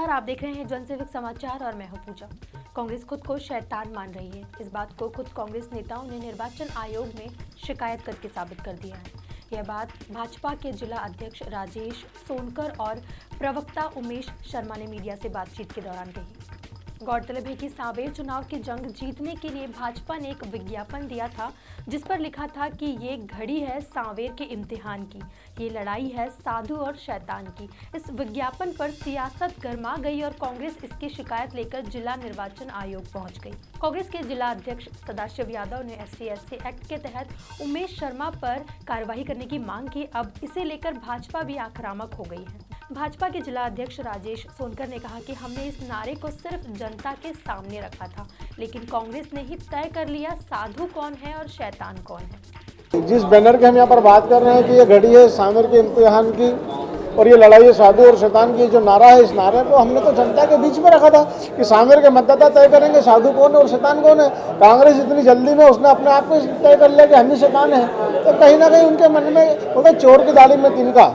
नमस्कार, आप देख रहे हैं जनसेवक समाचार और मैं हूं पूजा। कांग्रेस खुद को शैतान मान रही है। इस बात को खुद कांग्रेस नेताओं ने निर्वाचन आयोग में शिकायत करके साबित कर दिया है। यह बात भाजपा के जिला अध्यक्ष राजेश सोनकर और प्रवक्ता उमेश शर्मा ने मीडिया से बातचीत के दौरान कही। गौरतलब है कि सांवेर चुनाव की जंग जीतने के लिए भाजपा ने एक विज्ञापन दिया था, जिस पर लिखा था कि ये घड़ी है सांवेर के इम्तिहान की, ये लड़ाई है साधु और शैतान की। इस विज्ञापन पर सियासत गर्मा गई और कांग्रेस इसकी शिकायत लेकर जिला निर्वाचन आयोग पहुंच गई। कांग्रेस के जिला अध्यक्ष सदाशिव यादव ने SC/ST एक्ट के तहत उमेश शर्मा पर कार्रवाई करने की मांग की। अब इसे लेकर भाजपा भी आक्रामक हो गई है। भाजपा के जिला अध्यक्ष राजेश सोनकर ने कहा कि हमने इस नारे को सिर्फ जनता के सामने रखा था, लेकिन कांग्रेस ने ही तय कर लिया साधु कौन है और शैतान कौन है। जिस बैनर की हम यहाँ पर बात कर रहे हैं कि ये घड़ी है सांवेर के इम्तिहान की और ये लड़ाई है साधु और शैतान की, जो नारा है, इस नारे को हमने तो जनता के बीच में रखा था कि सांवेर के मतदाता तय करेंगे साधु कौन है और शैतान कौन है। कांग्रेस इतनी जल्दी में उसने अपने आप को तय कर लिया कि हम ही शैतान है, तो कहीं ना कहीं उनके मन में बोलते चोर की दाढ़ी में तिनका,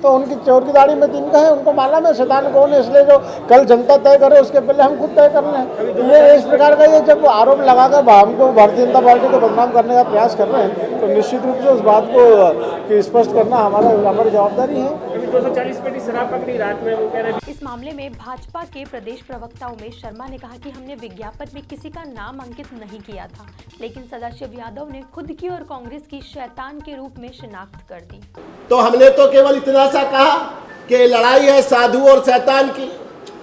तो उनकी चोर की दाढ़ी में तिनका है, उनको मालूम है शैतान कौन है, इसलिए जो कल जनता तय करे उसके पहले हम खुद तय कर लें। ये इस प्रकार का ये जब आरोप लगाकर हमको भारतीय जनता पार्टी को बदनाम करने का प्रयास कर रहे हैं, तो निश्चित रूप से उस बात को स्पष्ट करना हमारी जवाबदारी है। 240 पेटी शराब पकड़ी रात में, वो कह रहे हैं। इस मामले में भाजपा के प्रदेश प्रवक्ता उमेश शर्मा ने कहा कि हमने विज्ञापन में किसी का नाम अंकित नहीं किया था, लेकिन सदाशिव यादव ने खुद की और कांग्रेस की शैतान के रूप में शिनाख्त कर दी। तो हमने तो केवल इतना सा कहा कि लड़ाई है साधु और शैतान की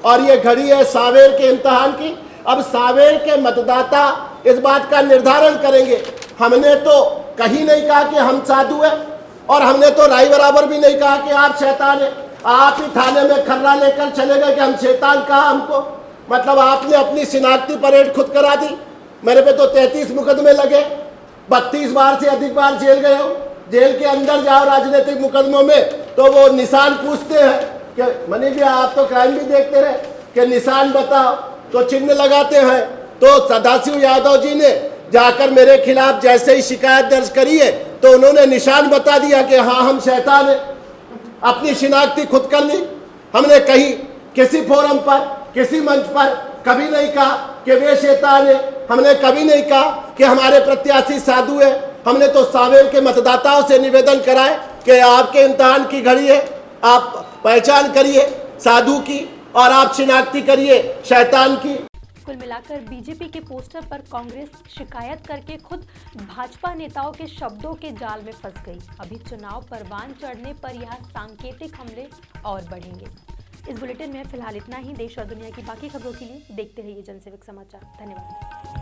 और ये घड़ी है सांवेर के इम्तिहान की। अब सांवेर के मतदाता इस बात का निर्धारण करेंगे। हमने तो कहीं नहीं कहा कि हम साधु हैं और हमने तो राई बराबर भी नहीं कहा कि आप शैतान हैं। आप ही थाने में खर्रा लेकर चले गए कि हम शैतान कहा हमको, मतलब आपने अपनी शिनाख्ती परेड खुद करा दी। मेरे पे तो 33 मुकदमे लगे, 32 बार से अधिक बार जेल गए हो। जेल के अंदर जाओ राजनीतिक मुकदमों में तो वो निशान पूछते हैं कि मनीष जी आप तो क्राइम भी देखते रहे कि निशान बताओ, तो चिन्ह लगाते हैं। तो सदाशिव यादव जी ने जाकर मेरे खिलाफ जैसे ही शिकायत दर्ज करी है तो उन्होंने निशान बता दिया कि हाँ हम शैतान हैं। अपनी शिनाख्ती खुद कर ली। हमने कहीं किसी फोरम पर किसी मंच पर कभी नहीं कहा कि वे शैतान है। हमने कभी नहीं कहा कि हमारे प्रत्याशी साधु है। हमने तो सांवेर के मतदाताओं से निवेदन कराए कि आपके इम्तिहान की घड़ी है, आप पहचान करिए साधु की और आप शिनाख्ती करिए शैतान की। कुल मिलाकर बीजेपी के पोस्टर पर कांग्रेस शिकायत करके खुद भाजपा नेताओं के शब्दों के जाल में फंस गई। अभी चुनाव परवान चढ़ने पर यह सांकेतिक हमले और बढ़ेंगे। इस बुलेटिन में फिलहाल इतना ही। देश और दुनिया की बाकी खबरों के लिए देखते रहिए जनसेवक समाचार। धन्यवाद।